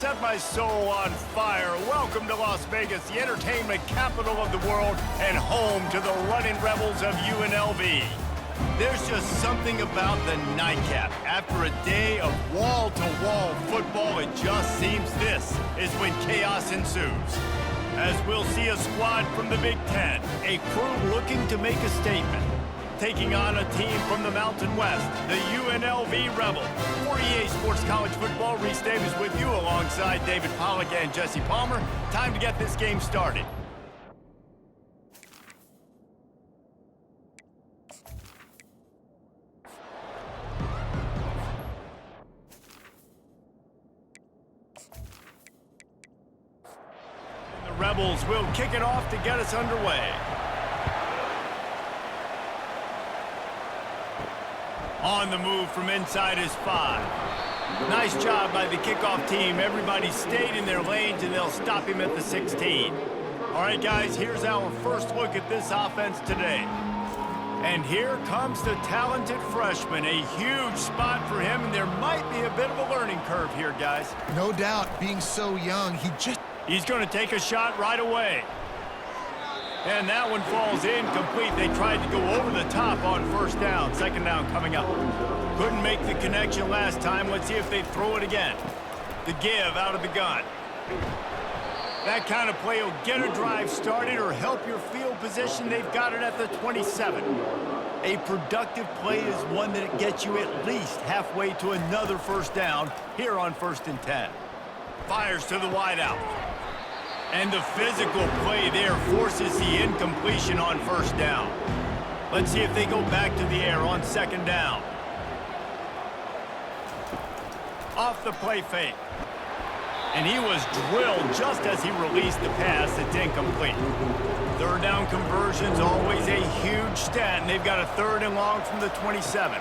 Set my soul on fire. Welcome to Las Vegas, the entertainment capital of the world and home to the running rebels of UNLV. There's just something about the nightcap. After a day of wall-to-wall football, it just seems this is when chaos ensues. As we'll see a squad from the Big Ten, a crew looking to make a statement, taking on a team from the Mountain West, the UNLV Rebels. For EA Sports College Football, Reese Davis with you alongside David Pollack and Jesse Palmer. Time to get this game started. And the Rebels will kick it off to get us underway. On the move from inside his 5. Nice job by the kickoff team. Everybody stayed in their lanes, and they'll stop him at the 16. All right, guys, here's our first look at this offense today. And here comes the talented freshman. A huge spot for him, and there might be a bit of a learning curve here, guys. No doubt, being so young, He's going to take a shot right away. And that one falls incomplete. They tried to go over the top on first down. Second down coming up. Couldn't make the connection last time. Let's see if they throw it again. The give out of the gun. That kind of play will get a drive started or help your field position. They've got it at the 27. A productive play is one that gets you at least halfway to another first down here on 1st and 10. Fires to the wideout. And the physical play there forces the incompletion on first down. Let's see if they go back to the air on second down. Off the play fake. And he was drilled just as he released the pass. It's incomplete. Third down conversion's always a huge stat, and they've got a 3rd and long from the 27.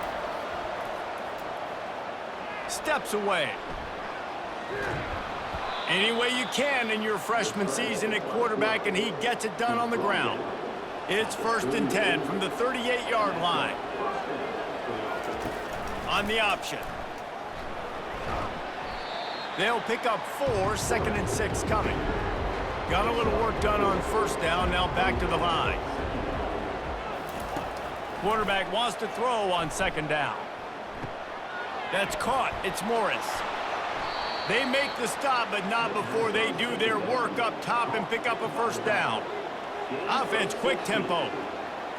Steps away. Any way you can in your freshman season at quarterback, and he gets it done on the ground. It's 1st and 10 from the 38-yard line. On the option. They'll pick up 4, 2nd and 6 coming. Got a little work done on first down, now back to the line. Quarterback wants to throw on second down. That's caught. It's Morris. They make the stop, but not before they do their work up top and pick up a first down. Offense, quick tempo.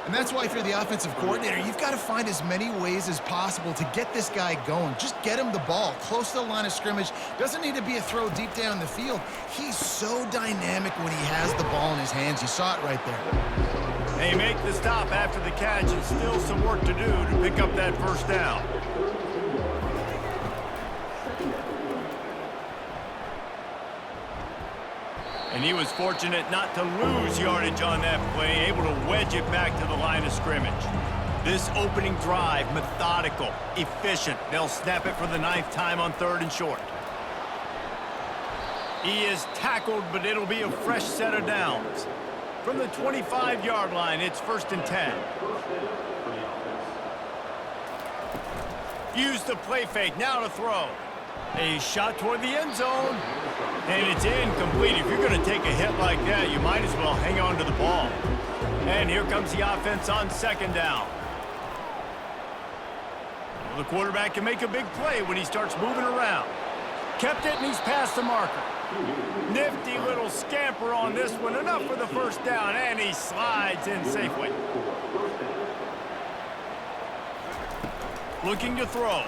And that's why if you're the offensive coordinator, you've got to find as many ways as possible to get this guy going. Just get him the ball close to the line of scrimmage. Doesn't need to be a throw deep down the field. He's so dynamic when he has the ball in his hands. You saw it right there. They make the stop after the catch, and still some work to do to pick up that first down. And he was fortunate not to lose yardage on that play, able to wedge it back to the line of scrimmage. This opening drive, methodical, efficient. They'll snap it for the 9th time on 3rd and short. He is tackled, but it'll be a fresh set of downs. From the 25-yard line, it's 1st and 10. Use the play fake, now to throw. A shot toward the end zone. And it's incomplete. If you're going to take a hit like that, you might as well hang on to the ball. And here comes the offense on second down. Well, the quarterback can make a big play when he starts moving around. Kept it, and he's past the marker. Nifty little scamper on this one. Enough for the first down, and he slides in safely. Looking to throw.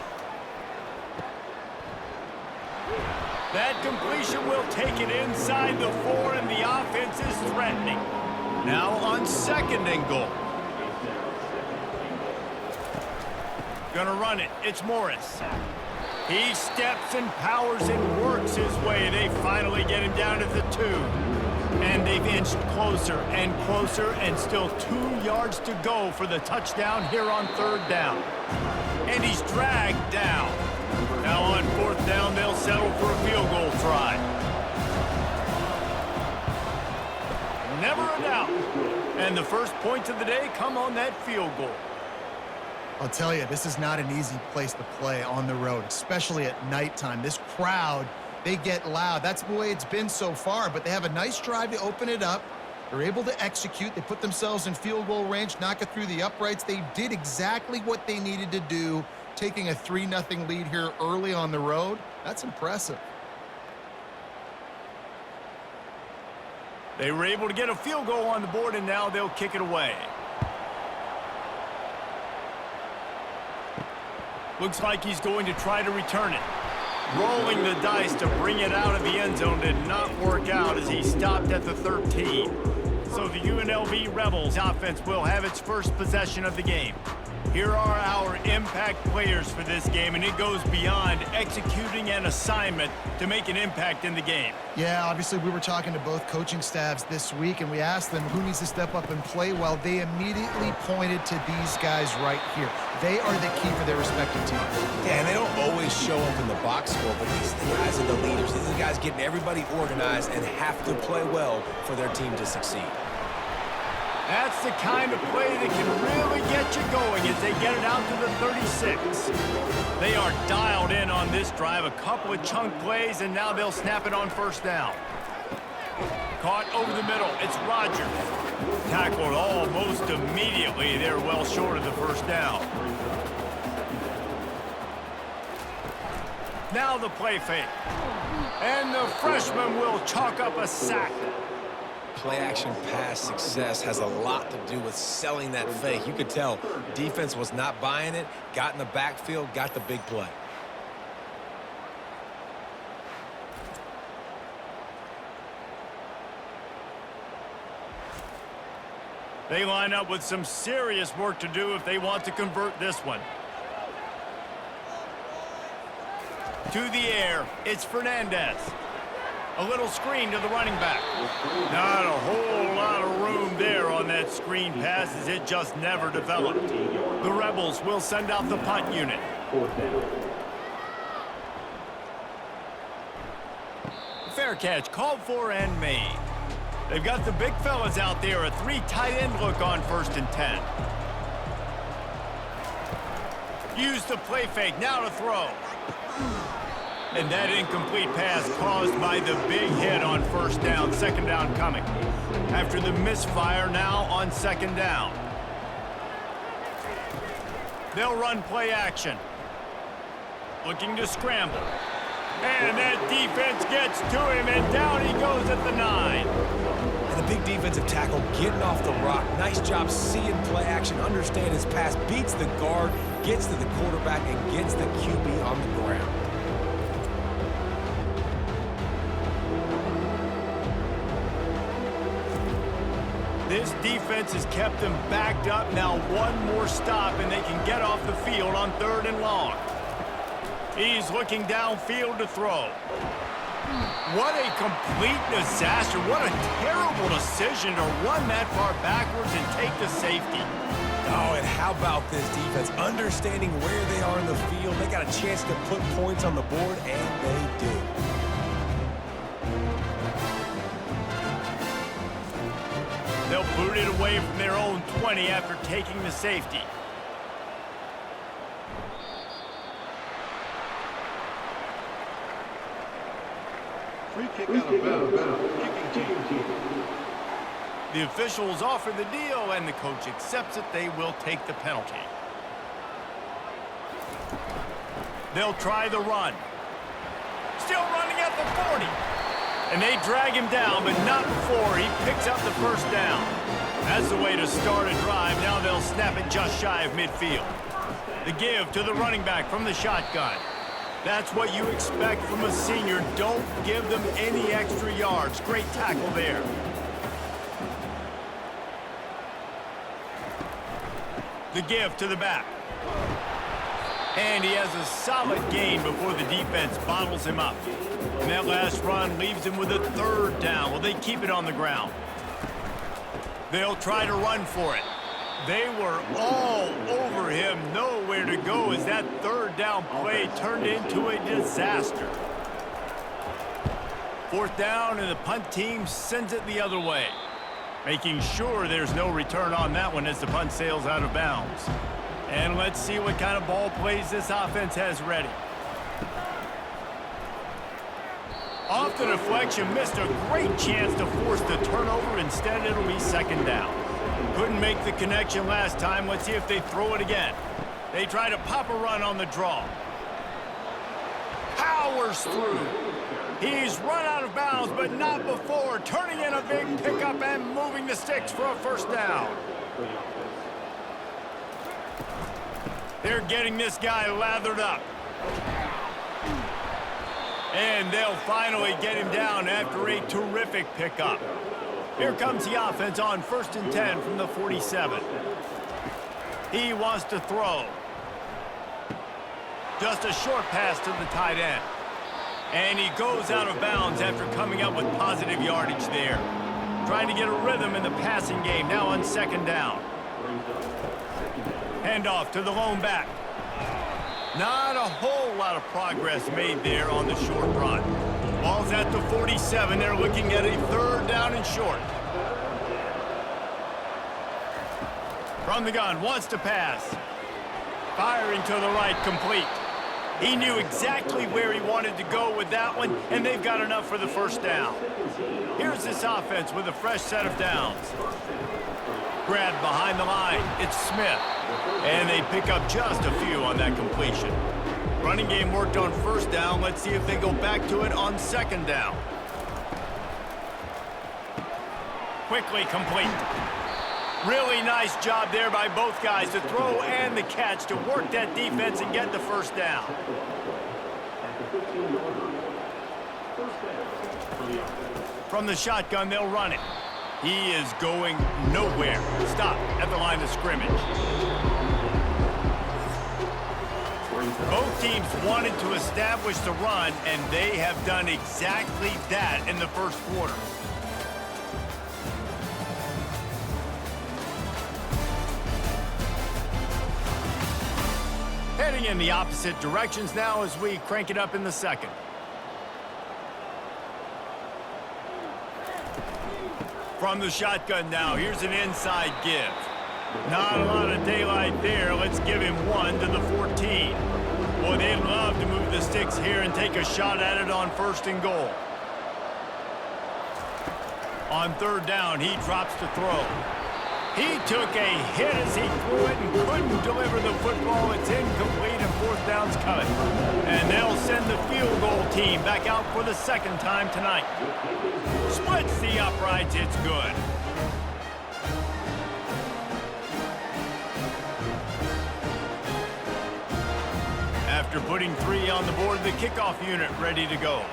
That completion will take it inside the 4, and the offense is threatening. Now on 2nd and goal. Gonna run it. It's Morris. He steps and powers and works his way. They finally get him down to the 2. And they've inched closer and closer, and still 2 yards to go for the touchdown here on 3rd down. And he's dragged down. Now on 4th down, they'll settle for a field goal try. Never a doubt. And the first points of the day come on that field goal. I'll tell you, this is not an easy place to play on the road, especially at nighttime. This crowd they get loud. That's the way it's been so far, but they have a nice drive to open it up. They're able to execute. They put themselves in field goal range, knock it through the uprights. They did exactly what they needed to do, taking a 3-0 lead here early on the road. That's impressive. They were able to get a field goal on the board, and now they'll kick it away. Looks like he's going to try to return it. Rolling the dice to bring it out of the end zone did not work out as he stopped at the 13. So the UNLV Rebels offense will have its first possession of the game. Here are our impact players for this game, and it goes beyond executing an assignment to make an impact in the game. Yeah, obviously we were talking to both coaching staffs this week, and we asked them who needs to step up and play well. They immediately pointed to these guys right here. They are the key for their respective teams. Yeah, and they don't always show up in the box score, but these are the guys are the leaders. These are the guys getting everybody organized and have to play well for their team to succeed. That's the kind of play that can really get you going as they get it out to the 36. They are dialed in on this drive. A couple of chunk plays, and now they'll snap it on first down. Caught over the middle. It's Rogers. Tackled almost immediately. They're well short of the first down. Now the play fake. And the freshman will chalk up a sack. Play-action pass success has a lot to do with selling that fake. You could tell defense was not buying it, got in the backfield, got the big play. They line up with some serious work to do if they want to convert this one. To the air, it's Fernandez. A little screen to the running back. Not a whole lot of room there on that screen pass as it just never developed. The Rebels will send out the punt unit. Fair catch called for and made. They've got the big fellas out there, a 3 tight end look on 1st and 10. Use the play fake, now to throw. And that incomplete pass caused by the big hit on first down, 2nd down coming. After the misfire, now on 2nd down. They'll run play action. Looking to scramble. And that defense gets to him, and down he goes at the 9. And the big defensive tackle getting off the rock. Nice job seeing play action, understand his pass, beats the guard, gets to the quarterback, and gets the QB on the ground. This defense has kept them backed up. Now one more stop, and they can get off the field on 3rd and long. He's looking downfield to throw. What a complete disaster. What a terrible decision to run that far backwards and take the safety. Oh, and how about this defense? Understanding where they are in the field. They got a chance to put points on the board, and they do. They'll boot it away from their own 20 after taking the safety. Free kick out of bounds. Kicking team. The officials offer the deal, and the coach accepts it. They will take the penalty. They'll try the run. Still running at the 40. And they drag him down, but not before he picks up the first down. That's the way to start a drive. Now they'll snap it just shy of midfield. The give to the running back from the shotgun. That's what you expect from a senior. Don't give them any extra yards. Great tackle there. The give to the back. And he has a solid gain before the defense bottles him up. And that last run leaves him with a 3rd down. Well, they keep it on the ground. They'll try to run for it. They were all over him. Nowhere to go as that 3rd down play turned into a disaster. 4th down, and the punt team sends it the other way. Making sure there's no return on that one as the punt sails out of bounds. And let's see what kind of ball plays this offense has ready. Off the deflection, missed a great chance to force the turnover. Instead, it'll be second down. Couldn't make the connection last time. Let's see if they throw it again. They try to pop a run on the draw. Powers through. He's run out of bounds, but not before. Turning in a big pickup and moving the sticks for a first down. They're getting this guy lathered up. And they'll finally get him down after a terrific pickup. Here comes the offense on 1st and 10 from the 47. He wants to throw. Just a short pass to the tight end. And he goes out of bounds after coming up with positive yardage there. Trying to get a rhythm in the passing game, now on second down. Handoff to the lone back. Not a whole lot of progress made there on the short run. Ball's at the 47. They're looking at a third down and short. From the gun, wants to pass. Firing to the right, complete. He knew exactly where he wanted to go with that one, and they've got enough for the first down. Here's this offense with a fresh set of downs. Grab behind the line. It's Smith. And they pick up just a few on that completion. Running game worked on first down. Let's see if they go back to it on second down. Quickly complete. Really nice job there by both guys, the throw and the catch, to work that defense and get the first down. From the shotgun, they'll run it. He is going nowhere. Stop at the line of scrimmage. Both teams wanted to establish the run, and they have done exactly that in the first quarter. Heading in the opposite directions now as we crank it up in the second. From the shotgun now, here's an inside give. Not a lot of daylight there. Let's give him one to the 14. Boy, they'd love to move the sticks here and take a shot at it on 1st and goal. On third down, he drops to throw. He took a hit as he threw it and couldn't deliver the football. It's incomplete and 4th down's coming. And they'll send the field goal team back out for the second time tonight. Splits the uprights. It's good. After putting 3 on the board, the kickoff unit ready to go.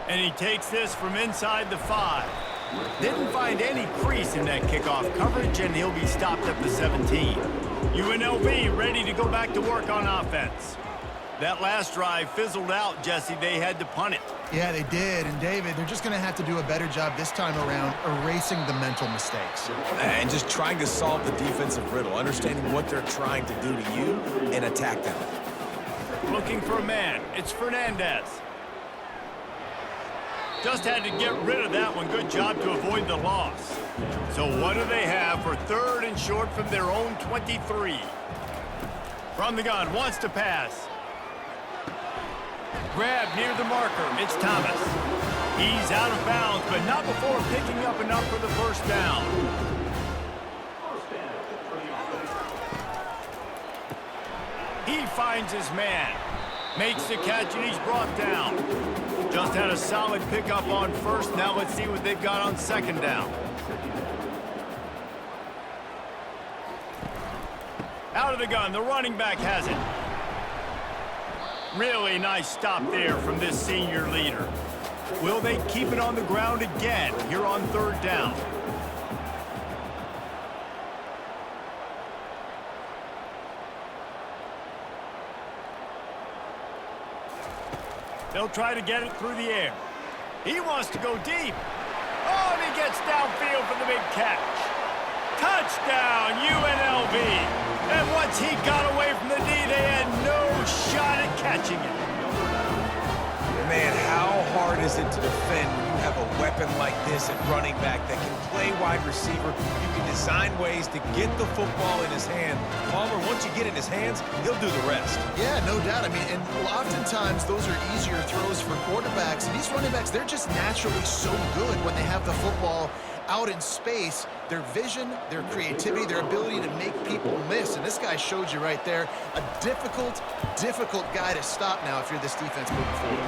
And he takes this from inside the 5. Didn't find any crease in that kickoff coverage, and he'll be stopped at the 17. UNLV ready to go back to work on offense. That last drive fizzled out, Jesse. They had to punt it. Yeah, they did. And, David, they're just going to have to do a better job this time around erasing the mental mistakes. And just trying to solve the defensive riddle, understanding what they're trying to do to you and attack them. Looking for a man. It's Fernandez. Just had to get rid of that one. Good job to avoid the loss. So what do they have for 3rd and short from their own 23? From the gun, wants to pass. Grab near the marker. It's Thomas. He's out of bounds, but not before picking up enough for the first down. He finds his man. Makes the catch, and he's brought down. Just had a solid pickup on 1st. Now let's see what they've got on 2nd down. Out of the gun, the running back has it. Really nice stop there from this senior leader. Will they keep it on the ground again here on 3rd down? They'll try to get it through the air. He wants to go deep. Oh, and he gets downfield for the big catch. Touchdown, UNLV. And once he got away from the D, they had no shot at catching it. Man, how hard is reason to defend when you have a weapon like this at running back that can play wide receiver. You can design ways to get the football in his hand. Palmer, once you get it in his hands, he'll do the rest. Yeah, no doubt. I mean, and oftentimes those are easier throws for quarterbacks. And these running backs, they're just naturally so good when they have the football out in space. Their vision, their creativity, their ability to make people miss. And this guy showed you right there, a difficult guy to stop now if you're this defense moving forward.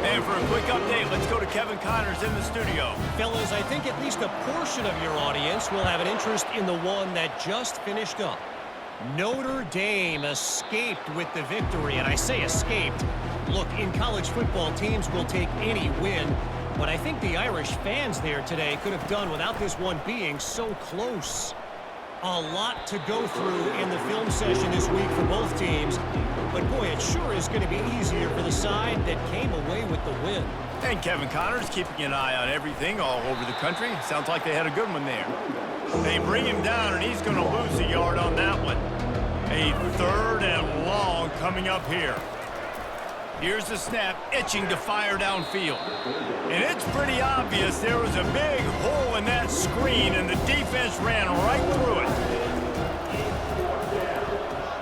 And for a quick update, let's go to Kevin Connors in the studio. Fellas, I think at least a portion of your audience will have an interest in the one that just finished up. Notre Dame escaped with the victory, and I say escaped. Look, in college football, teams will take any win, but I think the Irish fans there today could have done without this one being so close. A lot to go through in the film session this week for both teams, but boy, it sure is going to be easier for the side that came away with the win. And Kevin Connors keeping an eye on everything all over the country. Sounds like they had a good one there. They bring him down, and he's going to lose a yard on that one. A 3rd and long coming up here. Here's the snap, itching to fire downfield. And it's pretty obvious there was a big hole in that screen, and the defense ran right through it.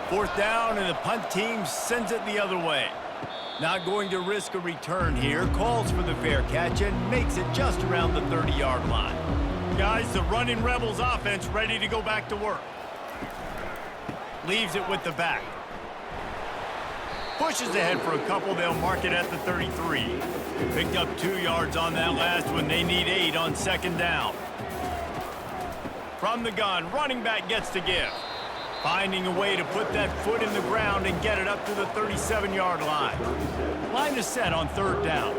4th down, and the punt team sends it the other way. Not going to risk a return here. Calls for the fair catch and makes it just around the 30-yard line. Guys, the running Rebels offense ready to go back to work. Leaves it with the back. Pushes ahead for a couple. They'll mark it at the 33. Picked up 2 yards on that last one. They need 8 on 2nd down. From the gun, running back gets to give. Finding a way to put that foot in the ground and get it up to the 37-yard line. Line is set on 3rd down.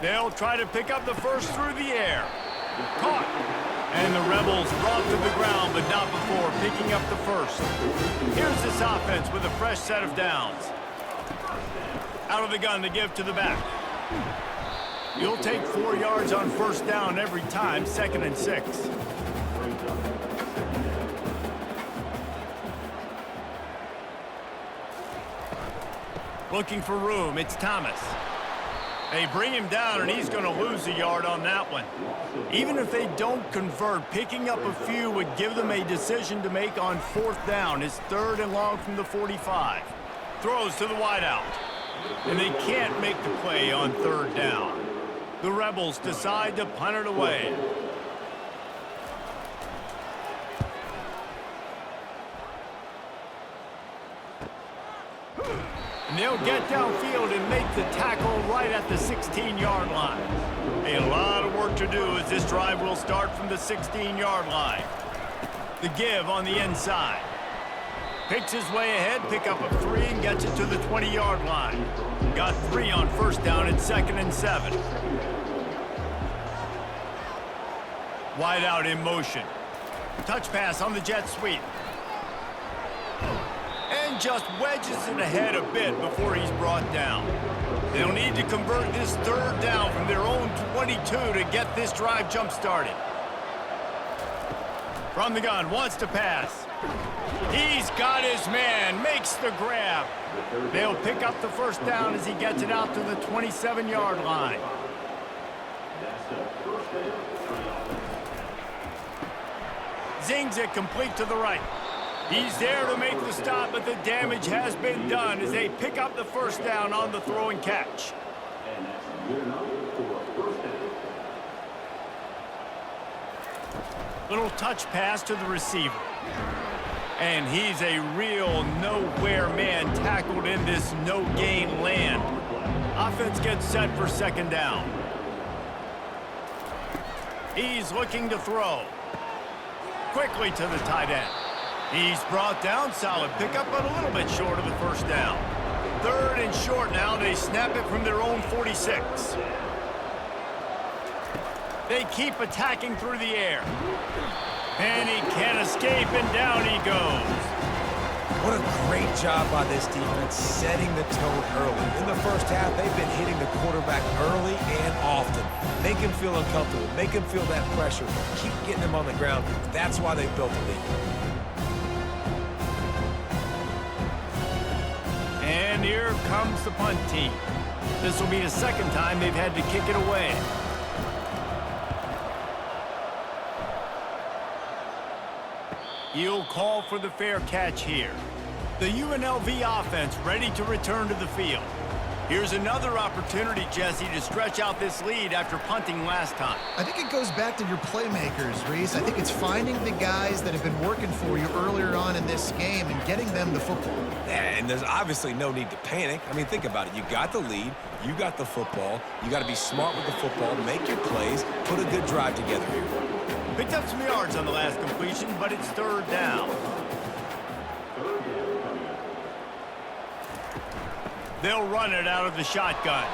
They'll try to pick up the first through the air. Caught. And the Rebels brought to the ground, but not before picking up the first. Here's this offense with a fresh set of downs. Out of the gun to give to the back. You'll take 4 yards on 1st down every time, 2nd and 6. Looking for room, it's Thomas. They bring him down, and he's going to lose a yard on that one. Even if they don't convert, picking up a few would give them a decision to make on 4th down. It's 3rd and long from the 45. Throws to the wideout. And they can't make the play on 3rd down. The Rebels decide to punt it away. And they'll get downfield and make the tackle right at the 16-yard line. A lot of work to do as this drive will start from the 16-yard line. The give on the inside. Picks his way ahead, pick up a 3, and gets it to the 20-yard line. Got 3 on 1st down and 2nd and 7. Wide out in motion. Touch pass on the jet sweep. And just wedges it ahead a bit before he's brought down. They'll need to convert this 3rd down from their own 22 to get this drive jump-started. From the gun, wants to pass. He's got his man, makes the grab. They'll pick up the 1st down as he gets it out to the 27-yard line. Zings it complete to the right. He's there to make the stop, but the damage has been done as they pick up the 1st down on the throw and catch. Little touch pass to the receiver. And he's a real nowhere man tackled in this no-gain land. Offense gets set for 2nd down. He's looking to throw. Quickly to the tight end. He's brought down, solid pickup, but a little bit short of the 1st down. 3rd and short now. They snap it from their own 46. They keep attacking through the air. And he can't escape, and down he goes. What a great job by this defense setting the tone early. In the 1st half, they've been hitting the quarterback early and often. Make him feel uncomfortable. Make him feel that pressure. Keep getting him on the ground. That's why they built the lead. And And here comes the punt team. This will be the second time they've had to kick it away. He'll call for the fair catch here. The UNLV offense ready to return to the field. Here's another opportunity, Jesse, to stretch out this lead after punting last time. I think it goes back to your playmakers, Reese. I think it's finding the guys that have been working for you earlier on in this game and getting them the football. And there's obviously no need to panic. I mean, think about it. You got the lead. You got the football. You got to be smart with the football, make your plays, put a good drive together here. Picked up some yards on the last completion, but it's third down. They'll run it out of the shotgun.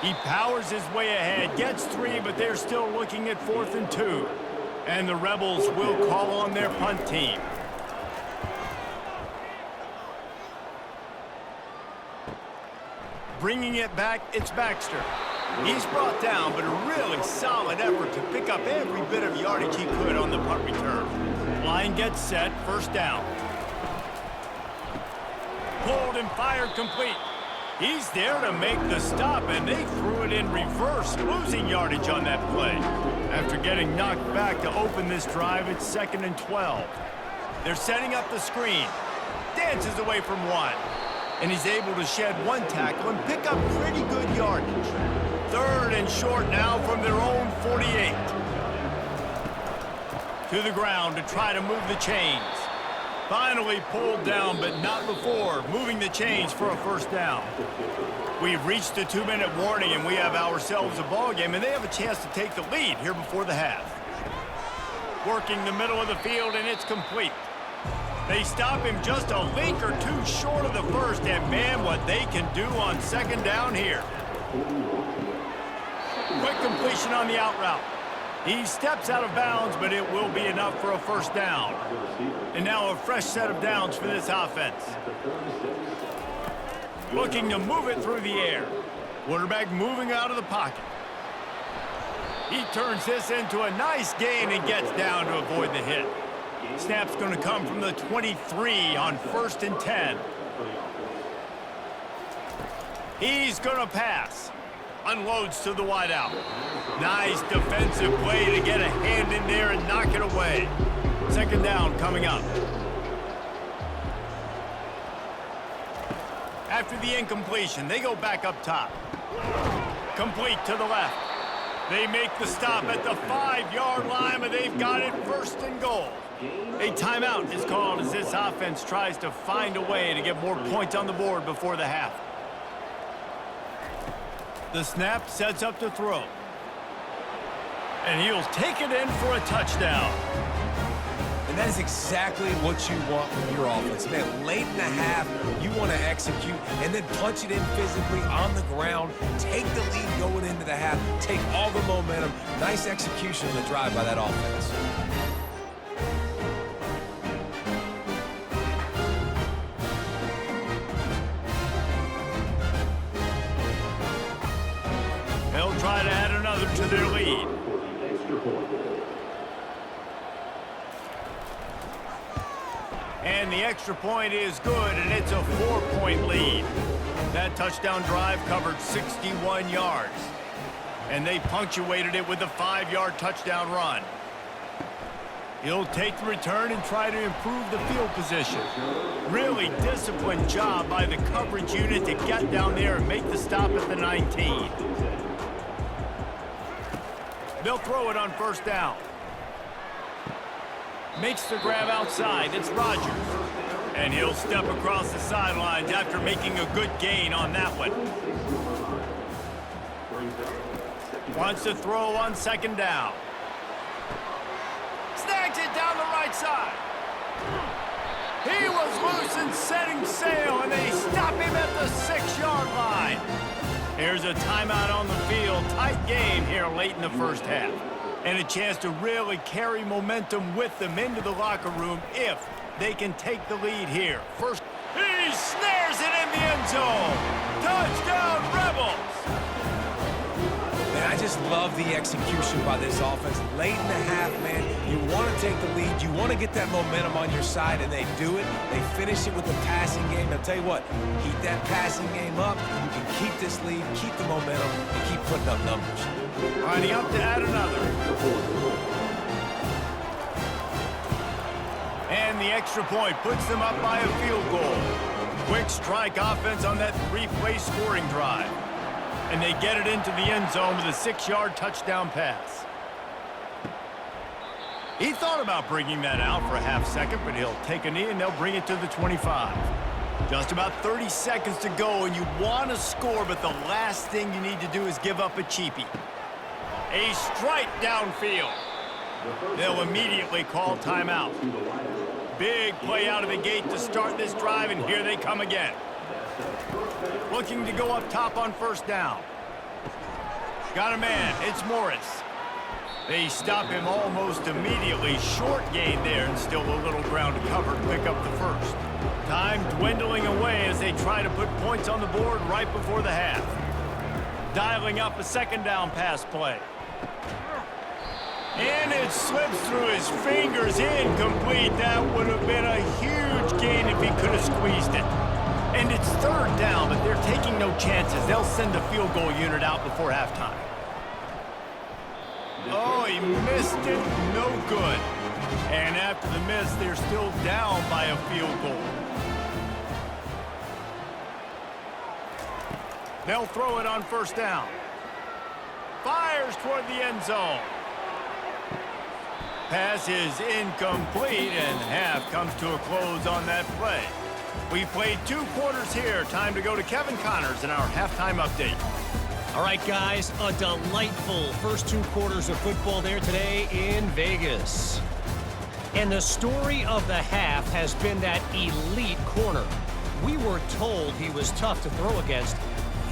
He powers his way ahead, gets 3, but they're still looking at 4th and 2. And the Rebels will call on their punt team. Bringing it back, it's Baxter. He's brought down, but a really solid effort to pick up every bit of yardage he could on the punt return. Line gets set, first down. Pulled and fired complete. He's there to make the stop, and they threw it in reverse, losing yardage on that play. After getting knocked back to open this drive, it's 2nd and 12. They're setting up the screen. Dances away from one. And he's able to shed 1 tackle and pick up pretty good yardage. 3rd and short now from their own 48. To the ground to try to move the chains. Finally pulled down, but not before moving the chains for a first down. We've reached the 2-minute warning, and we have ourselves a ball game, and they have a chance to take the lead here before the half. Working the middle of the field, and it's complete. They stop him just a link or 2 short of the first, and man, what they can do on 2nd down here. Quick completion on the out route. He steps out of bounds, but it will be enough for a first down. And now a fresh set of downs for this offense. Looking to move it through the air. Quarterback moving out of the pocket. He turns this into a nice gain and gets down to avoid the hit. Snap's going to come from the 23 on 1st and 10. He's going to pass. Unloads to the wideout. Nice defensive play to get a hand in there and knock it away. 2nd down coming up. After the incompletion, they go back up top. Complete to the left. They make the stop at the 5-yard line, but they've got it 1st and goal. A timeout is called as this offense tries to find a way to get more points on the board before the half. The snap sets up to throw. And he'll take it in for a touchdown. And that is exactly what you want from your offense. Man, late in the half, you want to execute and then punch it in physically on the ground, take the lead going into the half, take all the momentum. Nice execution on the drive by that offense. They'll try to add another to their lead. And the extra point is good, and it's a 4-point lead. That touchdown drive covered 61 yards. And they punctuated it with a 5-yard touchdown run. He'll take the return and try to improve the field position. Really disciplined job by the coverage unit to get down there and make the stop at the 19. They'll throw it on 1st down. Makes the grab outside. It's Rogers. And he'll step across the sidelines after making a good gain on that one. Wants to throw on 2nd down. Snags it down the right side. He was loose and setting sail, and they stop him at the 6-yard line. Here's a timeout on the field. Tight game here late in the first half. And a chance to really carry momentum with them into the locker room if they can take the lead here. First, he snares it in the end zone. Touchdown, Rebels! Man, I just just love the execution by this offense. Late in the half, man, you want to take the lead. You want to get that momentum on your side, and they do it. They finish it with the passing game. I'll tell you what, keep that passing game up. You can keep this lead, keep the momentum, and keep putting up numbers. Lining up to add another. And the extra point puts them up by a field goal. Quick strike offense on that three-play scoring drive. And they get it into the end zone with a 6-yard touchdown pass. He thought about bringing that out for a half second, but he'll take a knee and they'll bring it to the 25. Just about 30 seconds to go, and you want to score, but the last thing you need to do is give up a cheapie. A strike downfield. They'll immediately call timeout. Big play out of the gate to start this drive, and here they come again. Looking to go up top on first down. Got a man. It's Morris. They stop him almost immediately. Short gain there, and still a little ground to cover to pick up the first. Time dwindling away as they try to put points on the board right before the half. Dialing up a second down pass play. And it slips through his fingers, incomplete. That would have been a huge gain if he could have squeezed it. And it's third down, but they're taking no chances. They'll send the field goal unit out before halftime. Oh, he missed it. No good. And after the miss, they're still down by a field goal. They'll throw it on first down. Fires toward the end zone. Pass is incomplete, and half comes to a close on that play. We played 2 quarters here. Time to go to Kevin Connors in our halftime update. All right, guys, a delightful first 2 quarters of football there today in Vegas. And the story of the half has been that elite corner. We were told he was tough to throw against.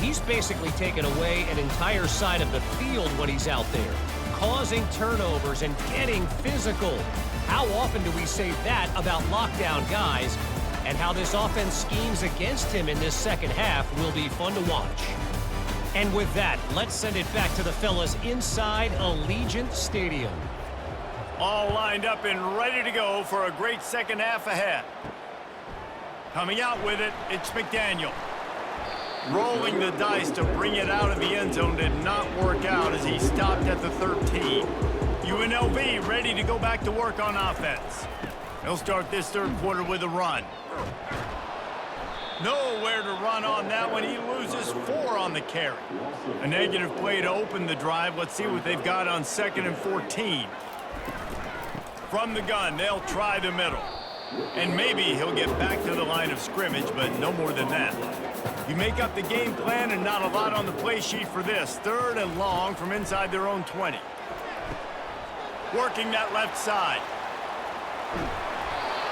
He's basically taken away an entire side of the field when he's out there, causing turnovers and getting physical. How often do we say that about lockdown guys? And how this offense schemes against him in this second half will be fun to watch. And with that, let's send it back to the fellas inside Allegiant Stadium. All lined up and ready to go for a great second half ahead. Coming out with it, it's McDaniel. Rolling the dice to bring it out of the end zone did not work out as he stopped at the 13. UNLV ready to go back to work on offense. They'll start this third quarter with a run. Nowhere to run on that one. He loses 4 on the carry. A negative play to open the drive. Let's see what they've got on 2nd and 14. From the gun, they'll try the middle. And maybe he'll get back to the line of scrimmage, but no more than that. You make up the game plan and not a lot on the play sheet for this. 3rd and long from inside their own 20. Working that left side.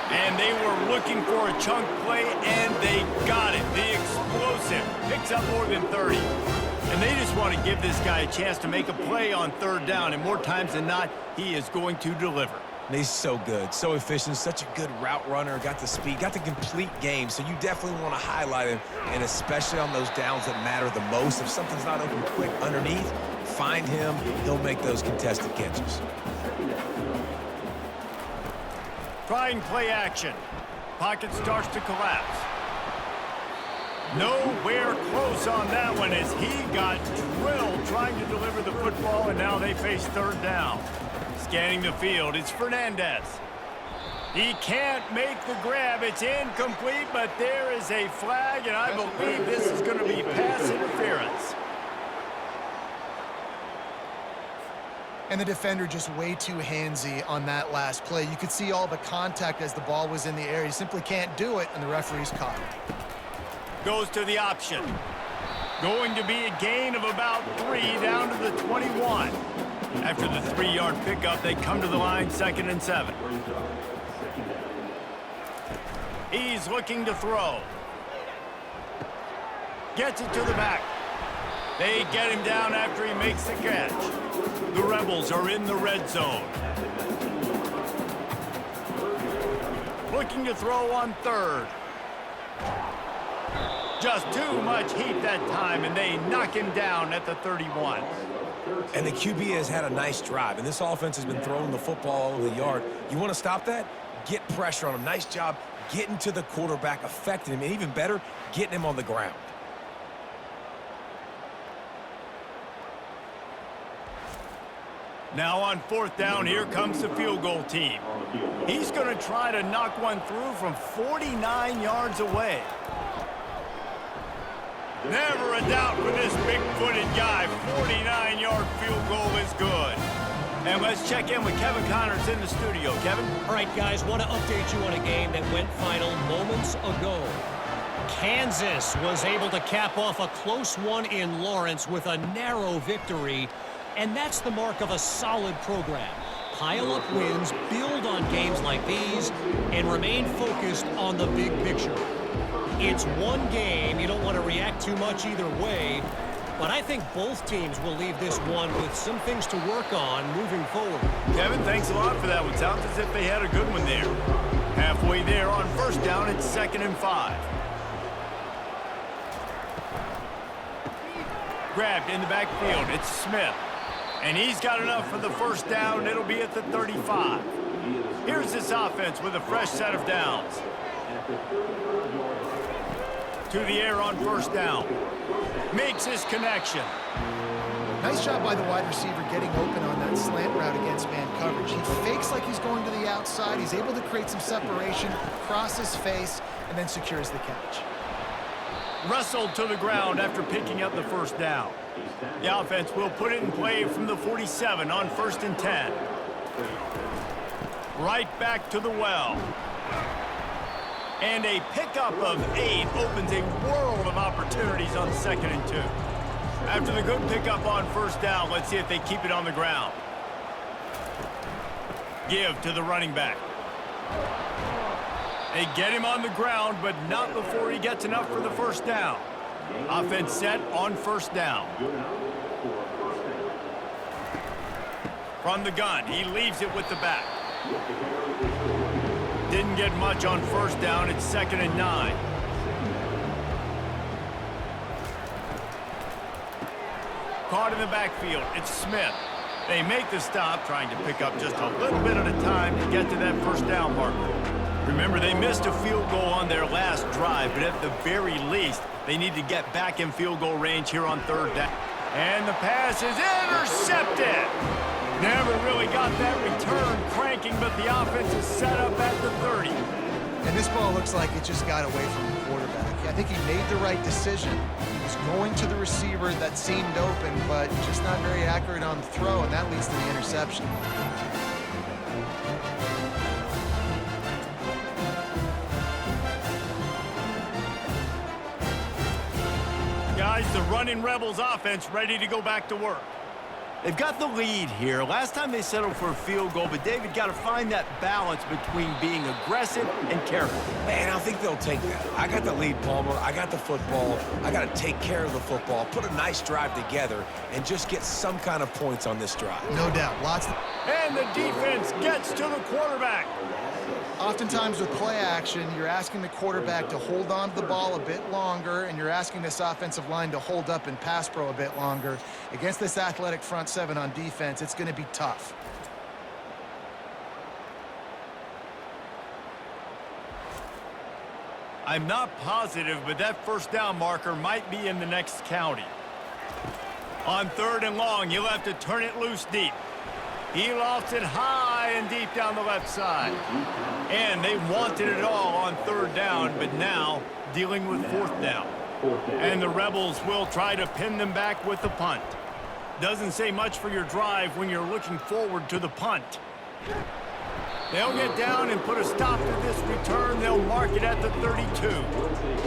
And they were looking for a chunk play, and they got it. The explosive picks up more than 30. And they just want to give this guy a chance to make a play on 3rd down, and more times than not, he is going to deliver. He's so good, so efficient, such a good route runner, got the speed, got the complete game, so you definitely want to highlight him, and especially on those downs that matter the most. If something's not open quick underneath, find him, he'll make those contested catches. Trying play action. Pocket starts to collapse. Nowhere close on that one as he got drilled trying to deliver the football, and now they face 3rd down. Scanning the field, it's Fernandez. He can't make the grab. It's incomplete, but there is a flag, and I believe this is going to be pass interference. And the defender just way too handsy on that last play. You could see all the contact as the ball was in the air. He simply can't do it, and the referee's caught it. Goes to the option. Going to be a gain of about 3 down to the 21. After the 3-yard pickup, they come to the line 2nd and 7. He's looking to throw. Gets it to the back. They get him down after he makes the catch. The Rebels are in the red zone. Looking to throw on 3rd. Just too much heat that time, and they knock him down at the 31. And the QB has had a nice drive, and this offense has been throwing the football all over the yard. You want to stop that? Get pressure on him. Nice job getting to the quarterback, affecting him, and even better, getting him on the ground. Now on 4th down, here comes the field goal team. He's going to try to knock one through from 49 yards away. Never a doubt for this big-footed guy. 49-yard field goal is good. And let's check in with Kevin Connors in the studio. Kevin? All right, guys, want to update you on a game that went final moments ago. Kansas was able to cap off a close one in Lawrence with a narrow victory, and that's the mark of a solid program. Pile up wins, build on games like these, and remain focused on the big picture. It's one game. You don't want to react too much either way, but I think both teams will leave this one with some things to work on moving forward. Kevin, thanks a lot for that one. Sounds as if they had a good one there. Halfway there on 1st down, it's 2nd and 5. Grabbed in the backfield, it's Smith. And he's got enough for the 1st down. It'll be at the 35. Here's this offense with a fresh set of downs. To the air on 1st down. Makes his connection. Nice job by the wide receiver getting open on that slant route against man coverage. He fakes like he's going to the outside. He's able to create some separation, cross his face, and then secures the catch. Wrestled to the ground after picking up the 1st down. The offense will put it in play from the 47 on 1st and 10. Right back to the well. And a pickup of 8 opens a world of opportunities on 2nd and 2. After the good pickup on 1st down, let's see if they keep it on the ground. Give to the running back. They get him on the ground, but not before he gets enough for the 1st down. Offense set on 1st down. From the gun, he leaves it with the back. Didn't get much on 1st down. It's 2nd and 9. Caught in the backfield. It's Smith. They make the stop, trying to pick up just a little bit at a time to get to that 1st down marker. Remember, they missed a field goal on their last drive, but at the very least, they need to get back in field goal range here on 3rd down. And the pass is intercepted. Never really got that return cranking, but the offense is set up at the 30. And this ball looks like it just got away from the quarterback. I think he made the right decision. He was going to the receiver that seemed open, but just not very accurate on the throw, and that leads to the interception. Guys, the running Rebels offense ready to go back to work. They've got the lead here. Last time they settled for a field goal, but David got to find that balance between being aggressive and careful. Man, I think they'll take that. I got the lead, Palmer. I got the football. I got to take care of the football, put a nice drive together, and just get some kind of points on this drive. No doubt. And the defense gets to the quarterback. Oftentimes with play action, you're asking the quarterback to hold on to the ball a bit longer, and you're asking this offensive line to hold up in pass pro a bit longer. Against this athletic front seven on defense, it's going to be tough. I'm not positive, but that 1st down marker might be in the next county. On 3rd and long, you'll have to turn it loose deep. He lofts it high and deep down the left side. And they wanted it all on 3rd down, but now dealing with 4th down. And the Rebels will try to pin them back with the punt. Doesn't say much for your drive when you're looking forward to the punt. They'll get down and put a stop to this return. They'll mark it at the 32.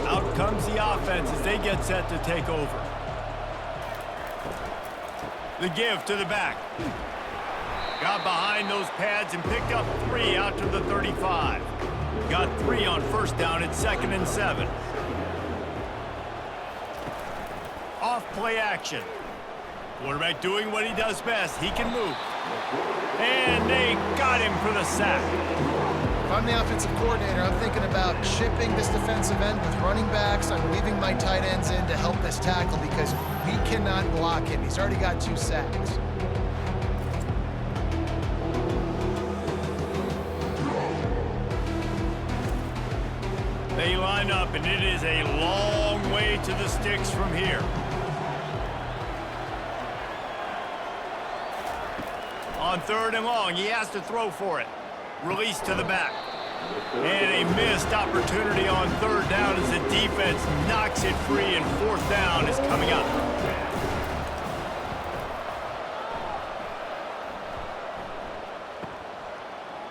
Out comes the offense as they get set to take over. The give to the back. Got behind those pads and picked up 3 out to the 35. Got 3 on 1st down at 2nd and 7. Off play action. Quarterback doing what he does best. He can move. And they got him for the sack. If I'm the offensive coordinator, I'm thinking about chipping this defensive end with running backs. I'm leaving my tight ends in to help this tackle because we cannot block him. He's already got 2 sacks. They line up, and it is a long way to the sticks from here. On 3rd and long, he has to throw for it. Release to the back. And a missed opportunity on 3rd down as the defense knocks it free, and 4th down is coming up.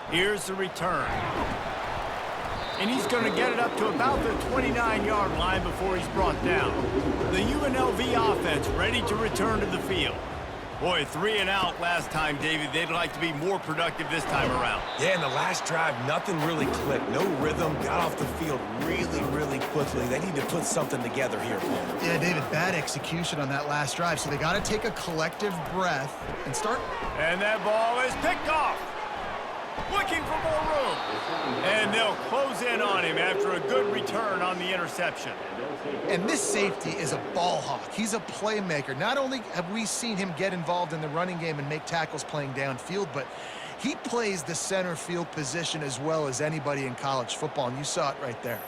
Here's the return. And he's going to get it up to about the 29-yard line before he's brought down. The UNLV offense ready to return to the field. Boy, 3 and out last time, David. They'd like to be more productive this time around. Yeah, in the last drive, nothing really clicked. No rhythm, got off the field really quickly. They need to put something together here, Paul. Yeah, David, bad execution on that last drive, so they got to take a collective breath and start. And that ball is picked off. Looking for more room. And they'll close in on him after a good return on the interception. And this safety is a ball hawk. He's a playmaker. Not only have we seen him get involved in the running game and make tackles playing downfield, but he plays the center field position as well as anybody in college football, and you saw it right there.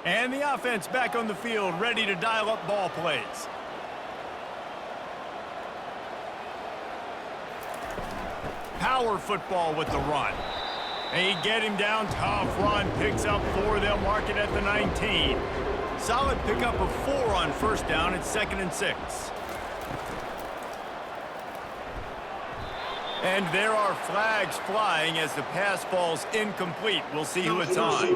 And the offense back on the field, ready to dial up ball plays. Power football with the run. They get him down, tough run, picks up 4, they'll mark it at the 19. Solid pickup of 4 on 1st down, it's 2nd and 6. And there are flags flying as the pass falls incomplete. We'll see who it's on.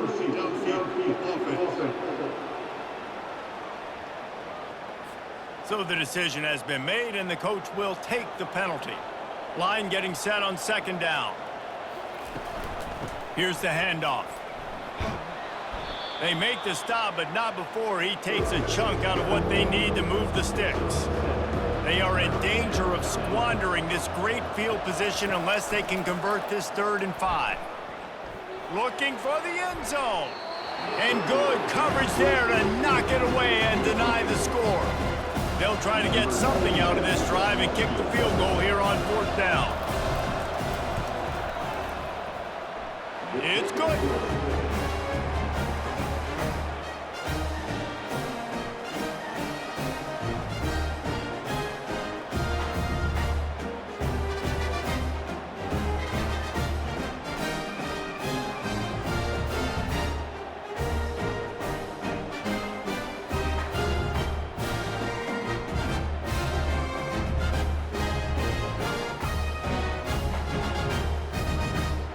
So the decision has been made, and the coach will take the penalty. Line getting set on 2nd down. Here's the handoff. They make the stop, but not before he takes a chunk out of what they need to move the sticks. They are in danger of squandering this great field position unless they can convert this 3rd and 5. Looking for the end zone. And good coverage there to knock it away and deny the score. They'll try to get something out of this drive and kick the field goal here on 4th down. It's good.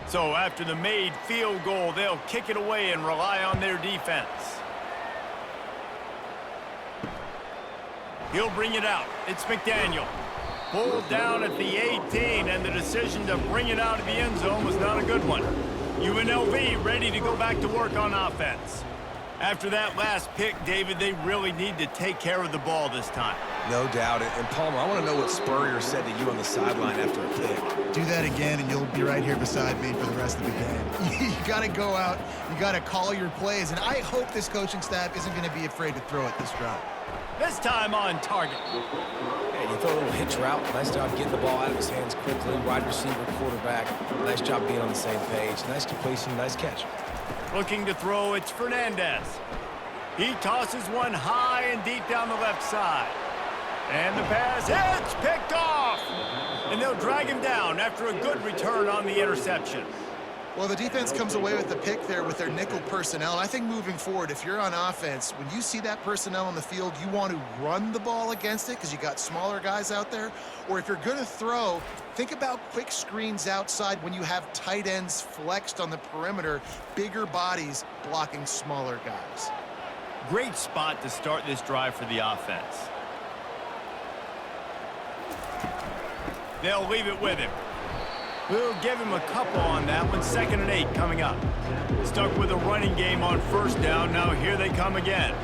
So after the made field goal, they'll kick it away and rely on their defense. He'll bring it out. It's McDaniel. Pulled down at the 18, and the decision to bring it out of the end zone was not a good one. UNLV ready to go back to work on offense. After that last pick, David, they really need to take care of the ball this time. No doubt. And Palmer, I want to know what Spurrier said to you on the sideline after a pick. Do that again, and you'll be right here beside me for the rest of the game. You got to go out. You got to call your plays, and I hope this coaching staff isn't going to be afraid to throw it this drive. This time on target. Yeah, you throw a little hitch route. Nice job getting the ball out of his hands quickly. Wide receiver, quarterback. Nice job being on the same page. Nice completion, nice catch. Looking to throw, it's Fernandez. He tosses one high and deep down the left side. And the pass, it's picked off! And they'll drag him down after a good return on the interception. Well, the defense comes away with the pick there with their nickel personnel. And I think moving forward, if you're on offense, when you see that personnel on the field, you want to run the ball against it because you got smaller guys out there. Or if you're going to throw, think about quick screens outside when you have tight ends flexed on the perimeter, bigger bodies blocking smaller guys. Great spot to start this drive for the offense. They'll leave it with him. We'll give him a couple on that one. 2nd and 8 coming up. Stuck with a running game on 1st down. Now here they come again.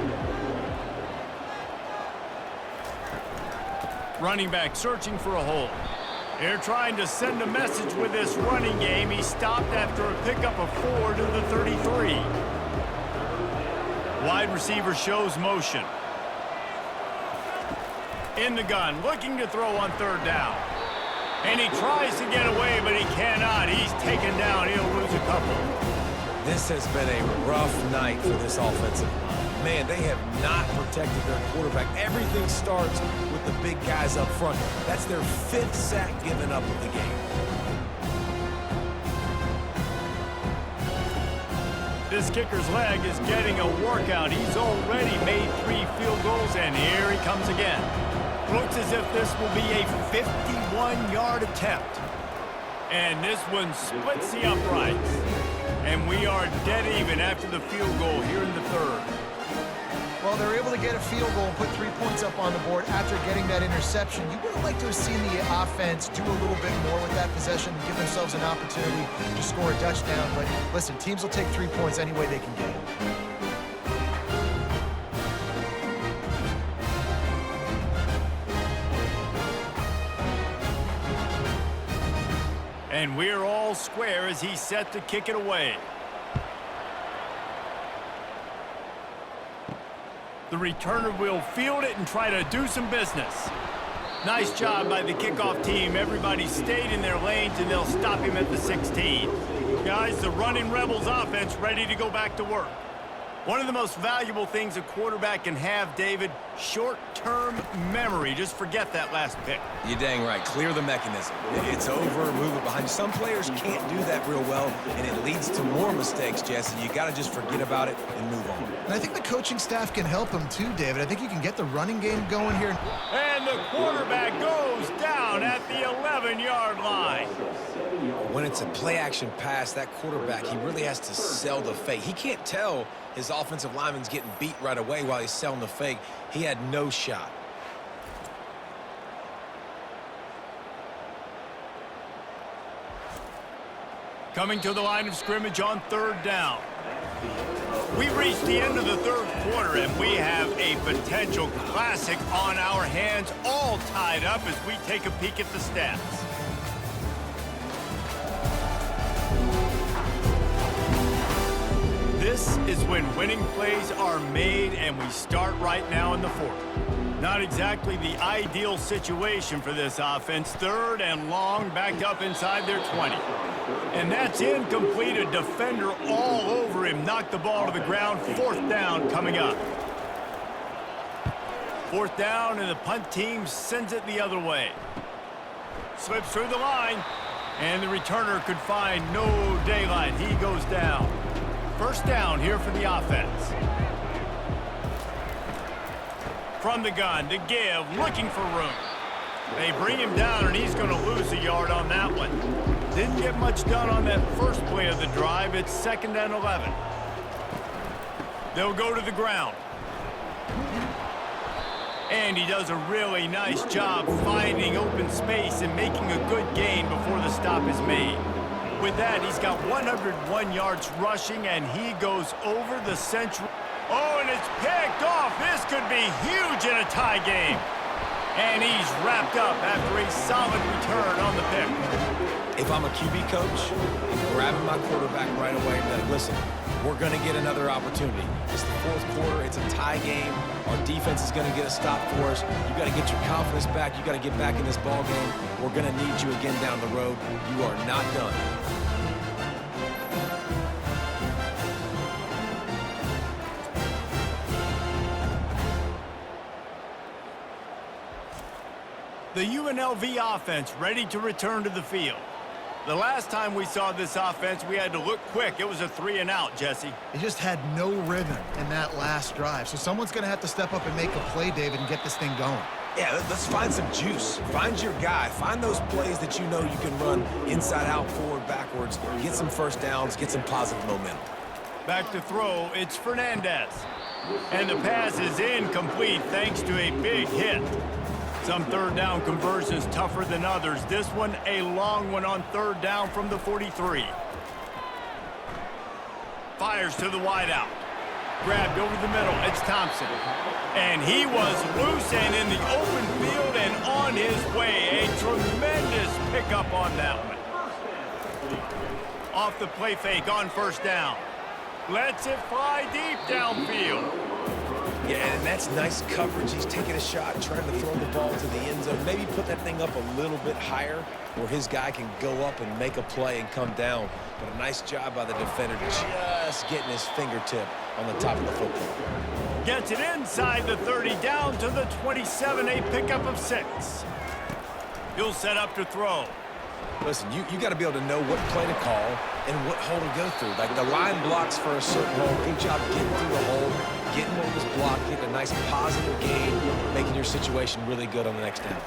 Running back searching for a hole. They're trying to send a message with this running game. He stopped after a pickup of 4 to the 33. Wide receiver shows motion. In the gun, looking to throw on third down. And he tries to get away, but he cannot. He's taken down. He'll lose a couple. This has been a rough night for this offensive line. Man, they have not protected their quarterback. Everything starts with the big guys up front. That's their 5th sack given up of the game. This kicker's leg is getting a workout. He's already made 3 field goals, and here he comes again. Looks as if this will be a 51-yard attempt. And this one splits the uprights. And we are dead even after the field goal here in the third. Well, they're able to get a field goal and put 3 points up on the board after getting that interception. You would have liked to have seen the offense do a little bit more with that possession and give themselves an opportunity to score a touchdown. But listen, teams will take 3 points any way they can get it. And we're all square as he's set to kick it away. The returner will field it and try to do some business. Nice job by the kickoff team. Everybody stayed in their lanes, and they'll stop him at the 16. Guys, the running Rebels offense ready to go back to work. One of the most valuable things a quarterback can have, David, short-term memory. Just forget that last pick. You're dang right. Clear the mechanism. It's over, move it behind you. Some players can't do that real well, and it leads to more mistakes, Jesse. You got to just forget about it and move on. And I think the coaching staff can help him too, David. I think you can get the running game going here. And the quarterback goes down at the 11-yard line. When it's a play-action pass, that quarterback, he really has to sell the fake. He can't tell his offensive lineman's getting beat right away while he's selling the fake. He had no shot. Coming to the line of scrimmage on third down. We reached the end of the third quarter, and we have a potential classic on our hands, all tied up as we take a peek at the stats. This is when winning plays are made, and we start right now in the fourth. Not exactly the ideal situation for this offense. Third and long, backed up inside their 20. And that's incomplete. A defender all over him. Knocked the ball to the ground. Fourth down coming up. Fourth down, and the punt team sends it the other way. Slips through the line, and the returner could find no daylight. He goes down. First down here for the offense. From the gun to give, looking for room. They bring him down, and he's going to lose a yard on that one. Didn't get much done on that first play of the drive. It's 2nd and 11. They'll go to the ground. And he does a really nice job finding open space and making a good gain before the stop is made. With that, he's got 101 yards rushing, and he goes over the central. Oh, and it's picked off. This could be huge in a tie game. And he's wrapped up after a solid return on the pick. If I'm a QB coach, I'm grabbing my quarterback right away and like, listen, we're going to get another opportunity. It's the fourth quarter. It's a tie game. Our defense is going to get a stop for us. You got to get your confidence back. You got to get back in this ball game. We're going to need you again down the road. You are not done. The UNLV offense ready to return to the field. The last time we saw this offense, we had to look quick. It was a 3-and-out, Jesse. They just had no rhythm in that last drive. So someone's going to have to step up and make a play, David, and get this thing going. Yeah, let's find some juice. Find your guy. Find those plays that you know you can run inside out, forward, backwards. Get some first downs. Get some positive momentum. Back to throw, it's Fernandez. And the pass is incomplete thanks to a big hit. Some third down conversions tougher than others. This one, a long one on third down from the 43. Fires to the wideout. Grabbed over the middle. It's Thompson. And he was loose and in the open field and on on his way. A tremendous pickup on that one. Off the play fake on first down. Lets it fly deep downfield. Yeah, and that's nice coverage. He's taking a shot, trying to throw the ball to the end zone. Maybe put that thing up a little bit higher where his guy can go up and make a play and come down. But a nice job by the defender just getting his fingertip on the top of the football. Gets it inside the 30, down to the 27, a pickup of 6. He'll set up to throw. Listen, you got to be able to know what play to call and what hole to go through. Like the line blocks for a certain hole. Good job getting through the hole, getting what was blocked, getting a nice positive gain, making your situation really good on the next down.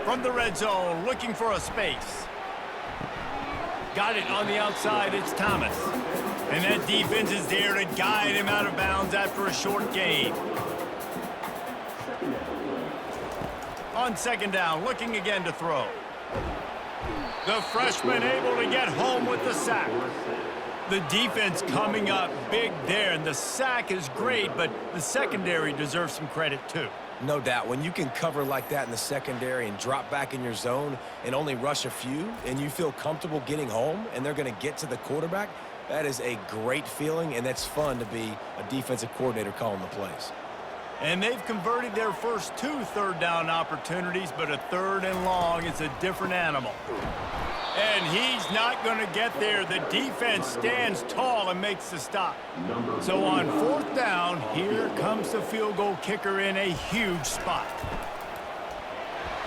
From the red zone, looking for a space. Got it on the outside, it's Thomas. And that defense is there to guide him out of bounds after a short gain. On second down, looking again to throw. The freshman able to get home with the sack. The defense coming up big there, and the sack is great, but the secondary deserves some credit too. No doubt. When you can cover like that in the secondary and drop back in your zone and only rush a few, and you feel comfortable getting home, and they're going to get to the quarterback, that is a great feeling, and that's fun to be a defensive coordinator calling the plays. And they've converted their first 2 third-down opportunities, but a 3rd and long is a different animal. And he's not going to get there. The defense stands tall and makes the stop. So on 4th down, here comes the field goal kicker in a huge spot.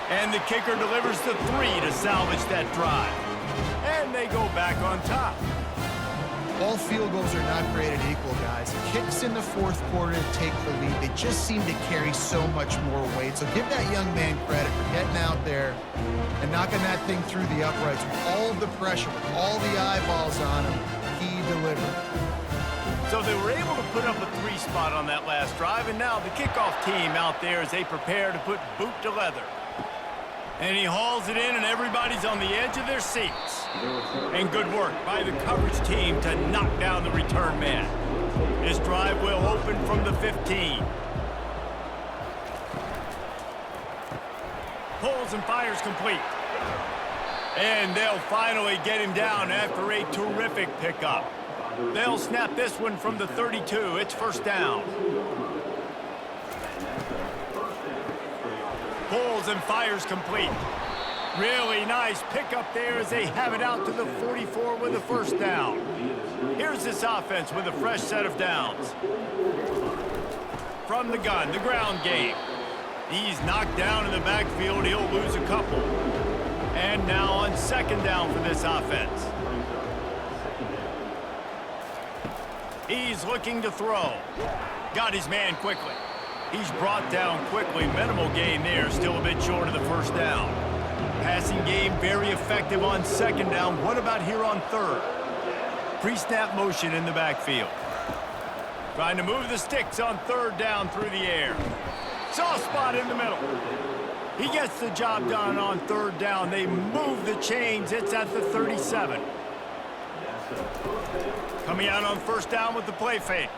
And the kicker delivers the 3 to salvage that drive. And they go back on top. All field goals are not created equal, guys. Kicks in the 4th quarter to take the lead. They just seem to carry so much more weight. So give that young man credit for getting out there and knocking that thing through the uprights with all of the pressure, with all the eyeballs on him. He delivered. So they were able to put up a 3 spot on that last drive, and now the kickoff team out there as they prepare to put boot to leather. And he hauls it in, and everybody's on the edge of their seats. And good work by the coverage team to knock down the return man. This drive will open from the 15. Pulls and fires complete. And they'll finally get him down after a terrific pickup. They'll snap this one from the 32. It's first down. Pulls and fires complete. Really nice pickup there as they have it out to the 44 with a first down. Here's this offense with a fresh set of downs. From the gun, the ground game. He's knocked down in the backfield. He'll lose a couple. And now on second down for this offense. He's looking to throw. Got his man quickly. He's brought down quickly. Minimal gain there, still a bit short of the first down. Passing game very effective on second down. What about here on 3rd? Pre-snap motion in the backfield. Trying to move the sticks on 3rd down through the air. Soft spot in the middle. He gets the job done on 3rd down. They move the chains. It's at the 37. Coming out on first down with the play fake.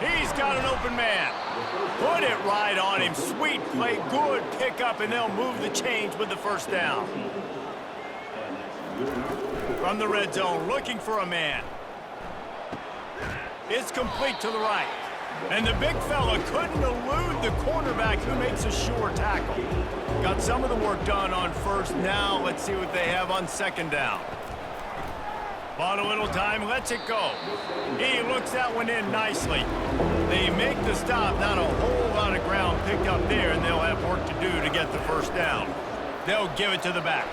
He's got an open man. Put it right on him. Sweet play, good pickup, and they'll move the chains with the first down. From the red zone, looking for a man. It's complete to the right. And the big fella couldn't elude the cornerback who makes a sure tackle. Got some of the work done on first. Now let's see what they have on second down. Bought a little time, lets it go. He looks that one in nicely. They make the stop, not a whole lot of ground picked up there, and they'll have work to do to get the first down. They'll give it to the back.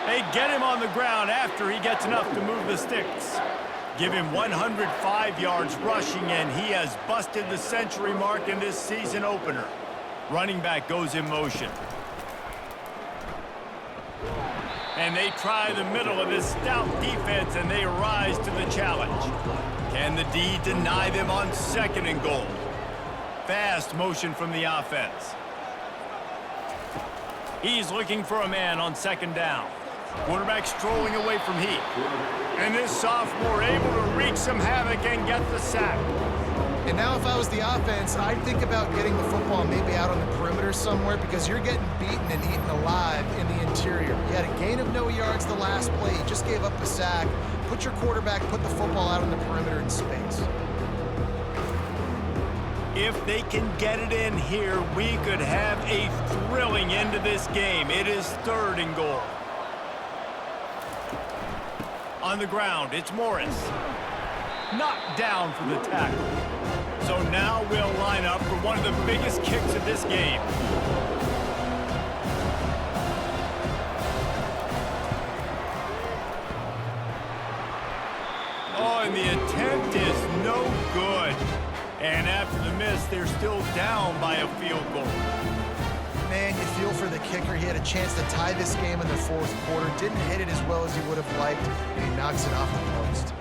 They get him on the ground after he gets enough to move the sticks. Give him 105 yards rushing, and he has busted the century mark in this season opener. Running back goes in motion. And they try the middle of this stout defense, and they rise to the challenge. Can the D deny them on 2nd and goal? Fast motion from the offense. He's looking for a man on 2nd down. Quarterback strolling away from heat. And this sophomore able to wreak some havoc and get the sack. And now if I was the offense, I'd think about getting the football maybe out on the perimeter somewhere because you're getting beaten and eaten alive in the interior. You had a gain of no yards the last play. You just gave up a sack. Put your quarterback, put the football out on the perimeter in space. If they can get it in here, we could have a thrilling end to this game. It is 3rd and goal. On the ground, it's Morris. Knocked down for the tackle. So now we'll line up for one of the biggest kicks of this game. Oh, and the attempt is no good. And after the miss, they're still down by a field goal. Man, you feel for the kicker. He had a chance to tie this game in the 4th quarter. Didn't hit it as well as he would have liked, and he knocks it off the post.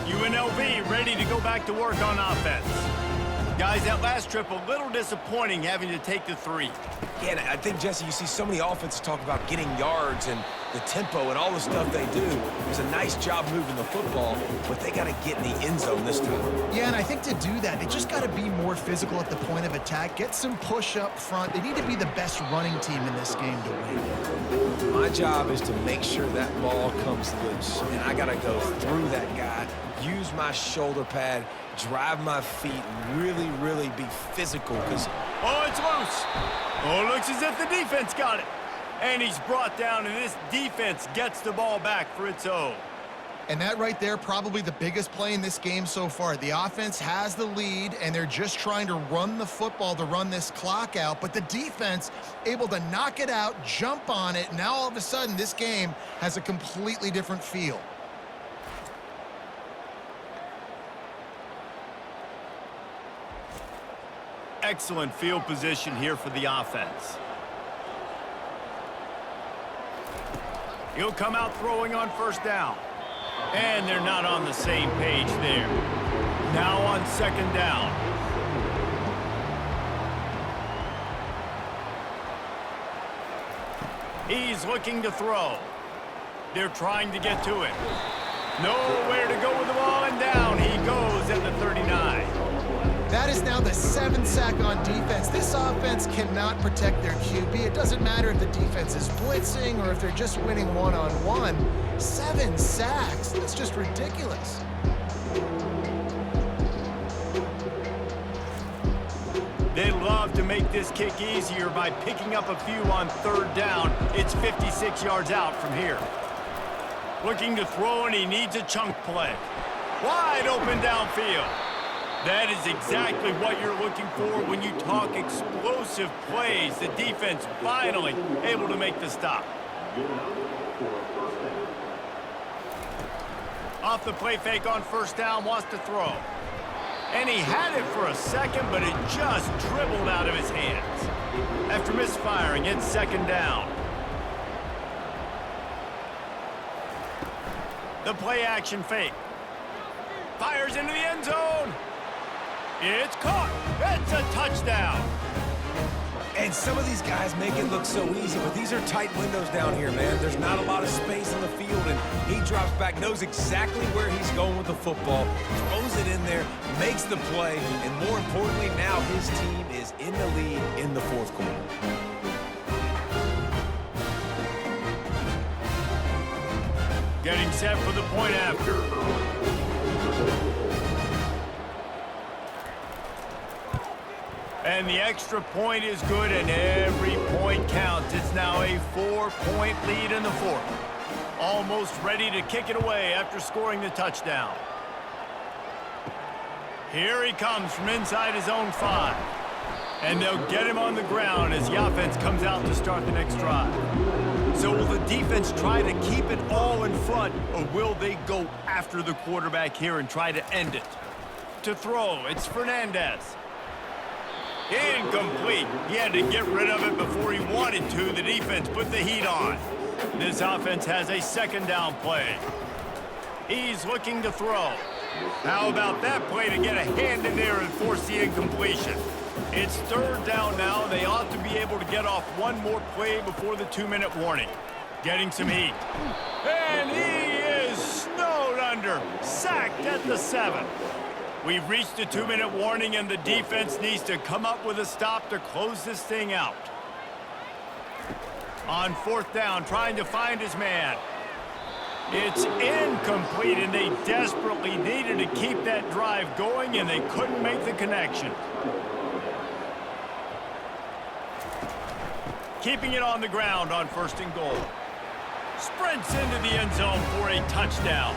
UNLV ready to go back to work on offense. Guys, that last trip a little disappointing having to take the 3. Yeah, and I think, Jesse, you see so many offenses talk about getting yards and the tempo and all the stuff they do. It was a nice job moving the football, but they got to get in the end zone this time. Yeah, and I think to do that, they just got to be more physical at the point of attack, get some push up front. They need to be the best running team in this game to win. My job is to make sure that ball comes loose, and I got to go through that guy, use my shoulder pad, drive my feet, and really be physical because... Oh, it's loose. Oh, it looks as if the defense got it. And he's brought down, and this defense gets the ball back for its own. And that right there, probably the biggest play in this game so far. The offense has the lead, and they're just trying to run the football to run this clock out. But the defense able to knock it out, jump on it. Now all of a sudden, this game has a completely different feel. Excellent field position here for the offense. He'll come out throwing on 1st down. And they're not on the same page there. Now on 2nd down. He's looking to throw. They're trying to get to it. Nowhere to go with the ball, and down he goes at the 39. That is now the 7th sack on defense. This offense cannot protect their QB. It doesn't matter if the defense is blitzing or if they're just winning one-on-one. 7 sacks. That's just ridiculous. They love to make this kick easier by picking up a few on 3rd down. It's 56 yards out from here. Looking to throw, and he needs a chunk play. Wide open downfield. That is exactly what you're looking for when you talk explosive plays. The defense finally able to make the stop. Off the play fake on 1st down, wants to throw. And he had it for a second, but it just dribbled out of his hands. After misfiring, it's 2nd down. The play action fake. Fires into the end zone. It's caught. It's a touchdown. And some of these guys make it look so easy, but these are tight windows down here, man. There's not a lot of space in the field, and he drops back, knows exactly where he's going with the football, throws it in there, makes the play, and more importantly, now his team is in the lead in the 4th quarter. Getting set for the point after. And the extra point is good, and every point counts. It's now a 4-point lead in the 4th. Almost ready to kick it away after scoring the touchdown. Here he comes from inside his own 5. And they'll get him on the ground as the offense comes out to start the next drive. So will the defense try to keep it all in front, or will they go after the quarterback here and try to end it? To throw, it's Fernandez. Incomplete. He had to get rid of it before he wanted to. The defense put the heat on. This offense has a 2nd down play. He's looking to throw. How about that play to get a hand in there and force the incompletion? It's 3rd down now. They ought to be able to get off one more play before the 2-minute warning. Getting some heat. And he is snowed under. Sacked at the 7. We've reached a 2-minute warning, and the defense needs to come up with a stop to close this thing out. On 4th down, trying to find his man. It's incomplete, and they desperately needed to keep that drive going, and they couldn't make the connection. Keeping it on the ground on 1st and goal. Sprints into the end zone for a touchdown.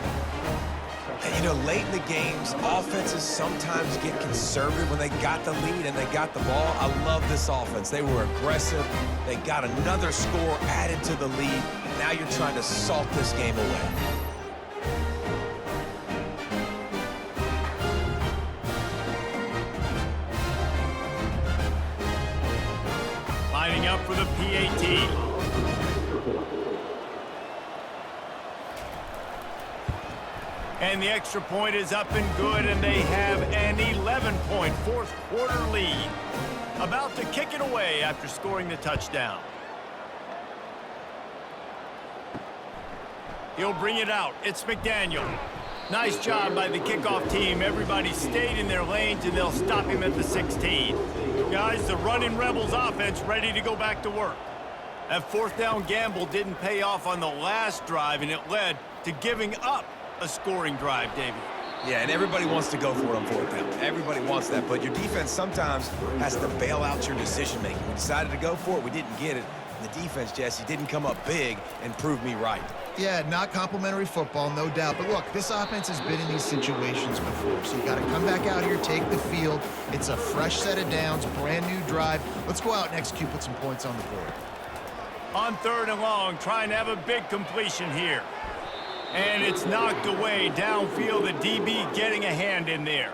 And, you know, late in the games, offenses sometimes get conservative when they got the lead and they got the ball. I love this offense. They were aggressive. They got another score added to the lead. Now you're trying to salt this game away. Lining up for the PAT. And the extra point is up and good, and they have an 11-point fourth-quarter lead. About to kick it away after scoring the touchdown. He'll bring it out. It's McDaniel. Nice job by the kickoff team. Everybody stayed in their lanes, and they'll stop him at the 16. Guys, the running Rebels offense ready to go back to work. That 4th down gamble didn't pay off on the last drive, and it led to giving up a scoring drive, Davey. Yeah, and everybody wants to go for it on 4th down. Everybody wants that, but your defense sometimes has to bail out your decision-making. We decided to go for it. We didn't get it. And the defense, Jesse, didn't come up big and prove me right. Yeah, not complimentary football, no doubt. But look, this offense has been in these situations before. So you got to come back out here, take the field. It's a fresh set of downs, brand new drive. Let's go out and execute, put some points on the board. On 3rd and long, trying to have a big completion here. And it's knocked away downfield. The DB getting a hand in there.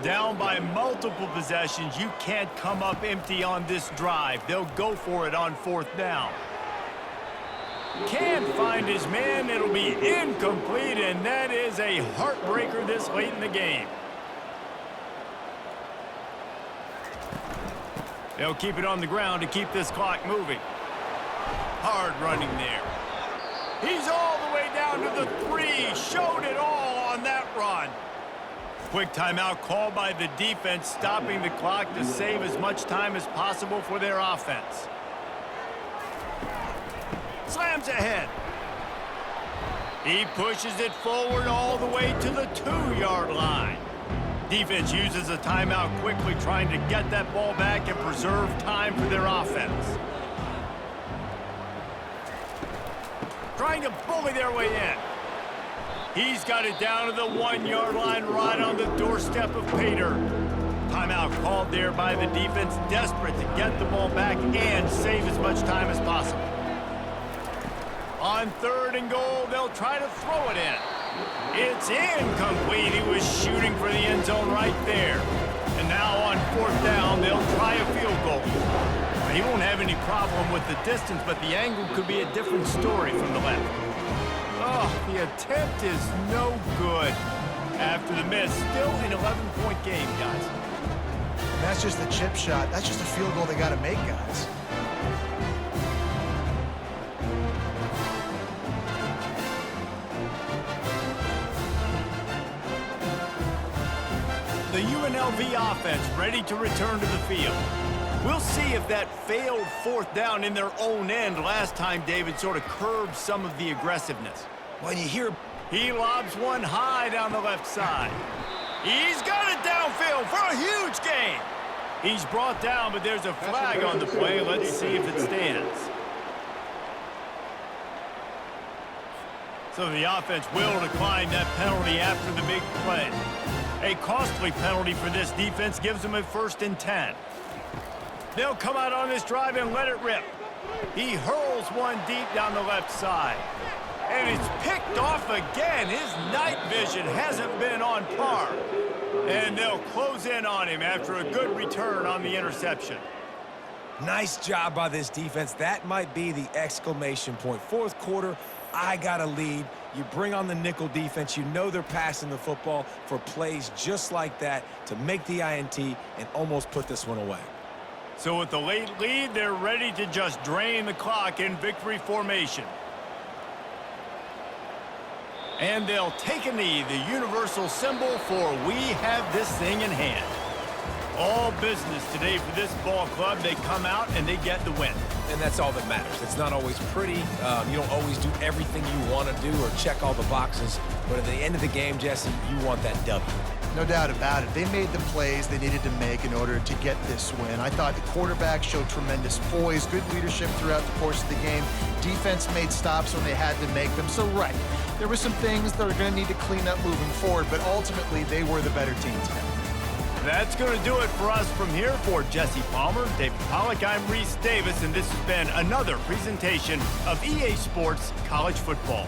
Down by multiple possessions. You can't come up empty on this drive. They'll go for it on 4th down. Can't find his man. It'll be incomplete, and that is a heartbreaker this late in the game. They'll keep it on the ground to keep this clock moving. Hard running there. He's all the way down to the 3. Showed it all on that run. Quick timeout called by the defense, stopping the clock to save as much time as possible for their offense. Slams ahead. He pushes it forward all the way to the 2-yard line. Defense uses a timeout quickly, trying to get that ball back and preserve time for their offense. Trying to bully their way in. He's got it down to the 1-yard line, right on the doorstep of Pater. Timeout called there by the defense, desperate to get the ball back and save as much time as possible. On 3rd and goal, they'll try to throw it in. It's incomplete. He was shooting for the end zone right there. And now on 4th down, they'll try a field goal. He won't have any problem with the distance, but the angle could be a different story from the left. Oh, the attempt is no good. After the miss, still an 11-point game, guys. And that's just the chip shot. That's just a field goal they got to make, guys. The UNLV offense ready to return to the field. We'll see if that failed 4th down in their own end last time, David, sort of curbed some of the aggressiveness. When you hear... He lobs one high down the left side. He's got it downfield for a huge gain. He's brought down, but there's a flag on the play. Let's see if it stands. So the offense will decline that penalty after the big play. A costly penalty for this defense gives them a 1st and 10. They'll come out on this drive and let it rip. He hurls one deep down the left side. And it's picked off again. His night vision hasn't been on par. And they'll close in on him after a good return on the interception. Nice job by this defense. That might be the exclamation point. 4th quarter, I got a lead. You bring on the nickel defense. You know they're passing the football for plays just like that to make the INT and almost put this one away. So with the late lead, they're ready to just drain the clock in victory formation. And they'll take a knee, the universal symbol for we have this thing in hand. All business today for this ball club. They come out and they get the win. And that's all that matters. It's not always pretty. You don't always do everything you want to do or check all the boxes. But at the end of the game, Jesse, you want that W. No doubt about it. They made the plays they needed to make in order to get this win. I thought the quarterback showed tremendous poise, good leadership throughout the course of the game. Defense made stops when they had to make them. So, right, there were some things that are going to need to clean up moving forward, but ultimately they were the better team today. That's going to do it for us from here. For Jesse Palmer, David Pollack, I'm Reese Davis, and this has been another presentation of EA Sports College Football.